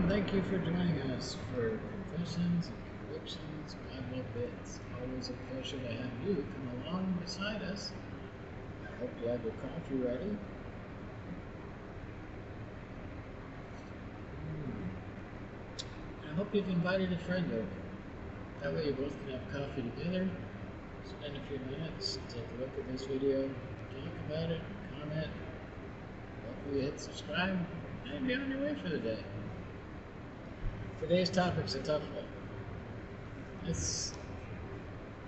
thank you for joining us for Confessions and Convictions, Bible Bits. Always a pleasure to have you come along beside us. I hope you have your coffee ready. I hope you've invited a friend over. That way you both can have coffee together, spend a few minutes, take a look at this video, talk about it, comment, hopefully hit subscribe, and be on your way for the day. Today's topic's a tough one. It's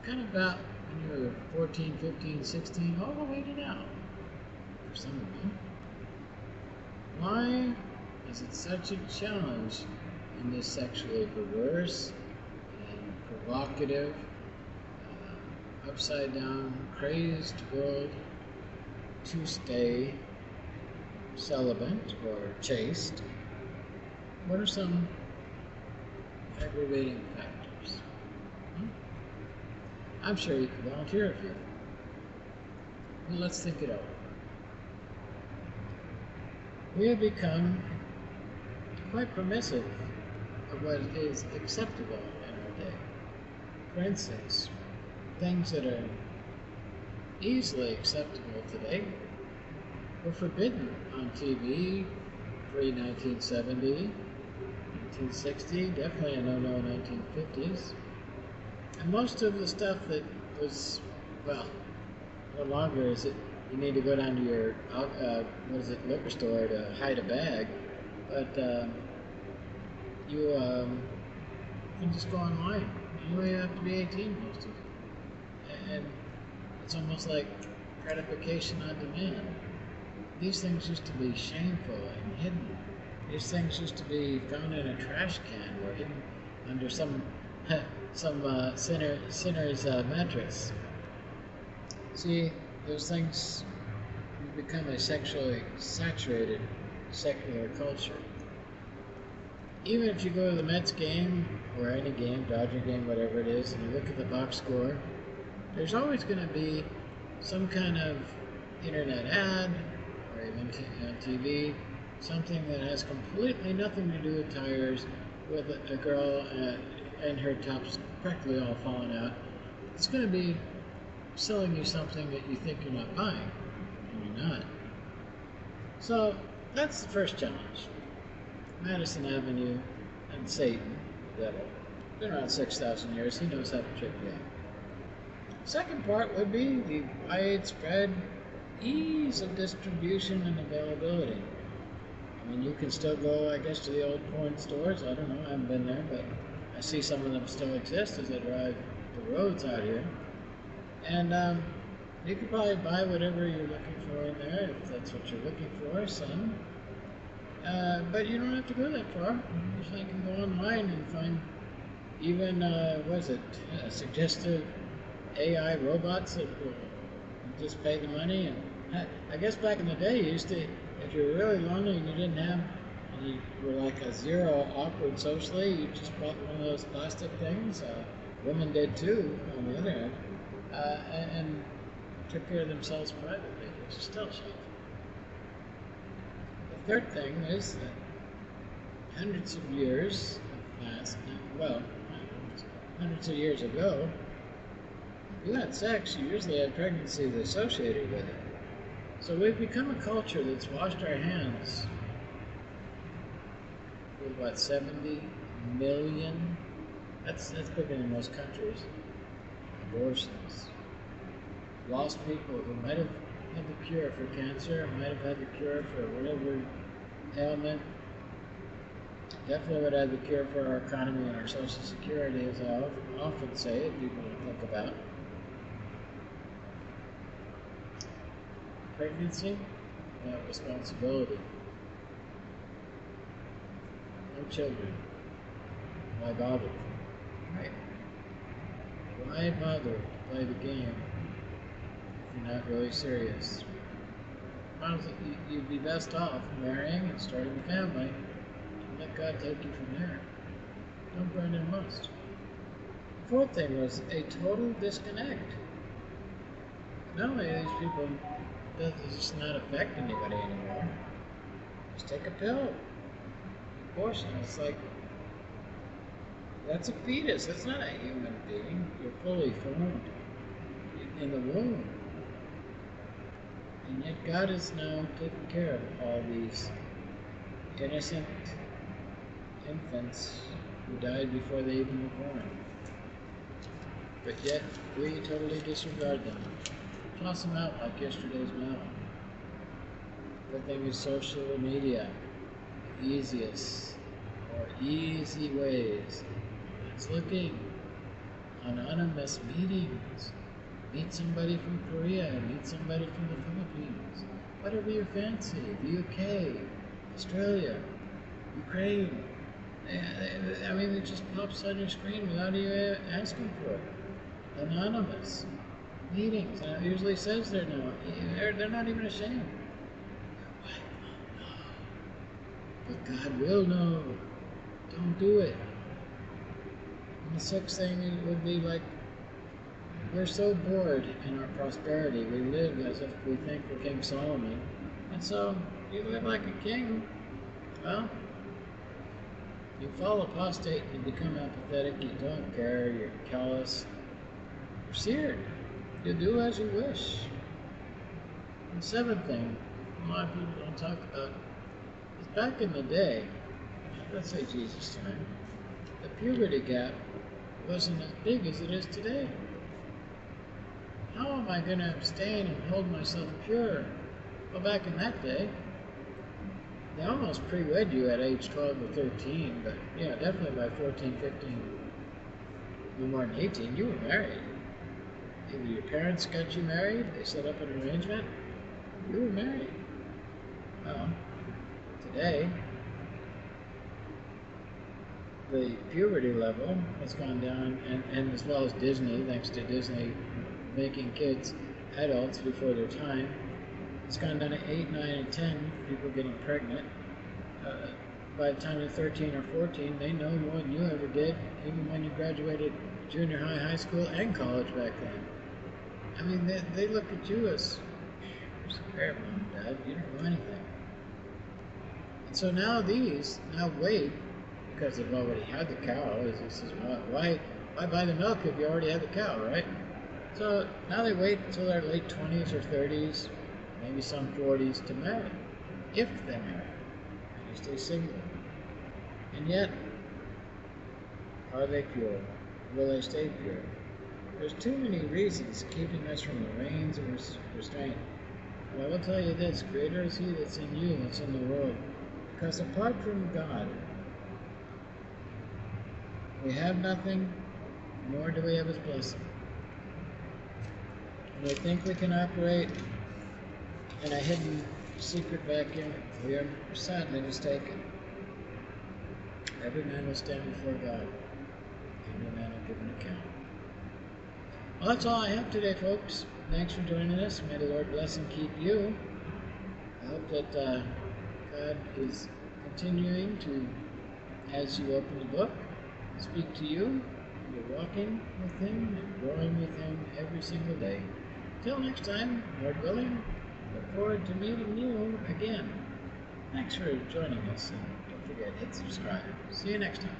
kind of about when you're 14, 15, 16, all the way to now, for some of you. Why is it such a challenge in this sexually perverse and provocative, upside down, crazed world to stay celibate or chaste? What are some aggravating factors? I'm sure you could volunteer a few. Well, let's think it over. We have become quite permissive of what is acceptable in our day. For instance, things that are easily acceptable today were forbidden on TV pre-1970, 1960, definitely a no-no in 1950s. And most of the stuff that was, well, no longer is it you need to go down to your, liquor store to hide a bag, but you can just go online. You only have to be 18, most of it. And it's almost like gratification on demand. These things used to be shameful and hidden. These things used to be found in a trash can or hidden under some sinner's mattress. See, those things become a sexually saturated secular culture. Even if you go to the Mets game or any game, Dodger game, whatever it is, and you look at the box score, there's always going to be some kind of internet ad or even on TV, something that has completely nothing to do with tires, with a girl and her tops practically all falling out. It's going to be selling you something that you think you're not buying, and you're not. So that's the first challenge. Madison Avenue and Satan, the devil, been around 6,000 years. He knows how to trick you. Second part would be the widespread ease of distribution and availability. I mean, you can still go, I guess, to the old porn stores. I don't know, I haven't been there, but I see some of them still exist as I drive the roads out here. And you could probably buy whatever you're looking for in there, if that's what you're looking for, son. But you don't have to go that far. You can go online and find even, suggestive AI robots that will just pay the money. And I guess back in the day, you used to, if you were really lonely and you didn't have, and you were like a zero awkward socially, you just bought one of those plastic things. Women did too, on the other hand, and took care of themselves privately, which is still shameful. The third thing is that hundreds of years have passed, hundreds of years ago, if you had sex, you usually had pregnancies associated with it. So we've become a culture that's washed our hands with, 70 million? That's bigger than most countries. Abortions. Lost people who might have had the cure for cancer, might have had the cure for whatever ailment. Definitely would have the cure for our economy and our Social Security, as I often say, people think about. Pregnancy, without responsibility. No children. Why bother? Right. Why bother to play the game if you're not really serious? You'd be best off marrying and starting a family and let God take you from there. Don't burn in lust. The fourth thing was a total disconnect. Not only are these people, does just not affect anybody anymore. Just take a pill. abortion. It's like, that's a fetus. That's not a human being. You're fully formed in the womb. And yet God is now taking care of all these innocent infants who died before they even were born. But yet, we totally disregard them. Toss them out like yesterday's mail. Good thing is social media. Easiest or easy ways. It's looking. Anonymous meetings. Meet somebody from Korea, meet somebody from the Philippines. Whatever you fancy. The UK, Australia, Ukraine. I mean, it just pops on your screen without you asking for it. Anonymous meetings. And it usually says there now. They're not even ashamed. But God will know. Don't do it. And the sixth thing would be like, we're so bored in our prosperity. We live as if we think we're King Solomon. And so, you live like a king. Well, you fall apostate and you become apathetic. You don't care. You're callous. You're seared. You do as you wish. And the seventh thing, a lot of people don't talk about, is back in the day, let's say Jesus' time, the puberty gap wasn't as big as it is today. How am I going to abstain and hold myself pure? Well, back in that day, they almost pre-wed you at age 12 or 13, but yeah, definitely by 14, 15, no more than 18, you were married. Either your parents got you married, they set up an arrangement, you were married. Well, today, the puberty level has gone down, and as well as Disney, thanks to Disney making kids adults before their time, it's gone down to 8, 9, and 10 people getting pregnant. By the time you're 13 or 14, they know more than you ever did, even when you graduated junior high, high school, and college back then. I mean, they look at you as, you're superb, Mom and Dad, you don't know anything. And so now wait, because they've already had the cow. This is why buy the milk if you already had the cow, right? So now they wait until their late 20s or 30s, maybe some 40s, to marry, if they marry, and you stay single. And yet, are they pure? Will they stay pure? There's too many reasons keeping us from the reins of restraint. But I will tell you this, greater is He that's in you that's in the world. Because apart from God, we have nothing, nor do we have His blessing. And we think we can operate in a hidden secret vacuum. We are sadly mistaken. Every man will stand before God. Every man will give an account. Well, that's all I have today, folks. Thanks for joining us. May the Lord bless and keep you. I hope that God is continuing to, as you open the book, speak to you. You're walking with Him and growing with Him every single day. Till next time, Lord willing, look forward to meeting you again. Thanks for joining us, and don't forget, hit subscribe. See you next time.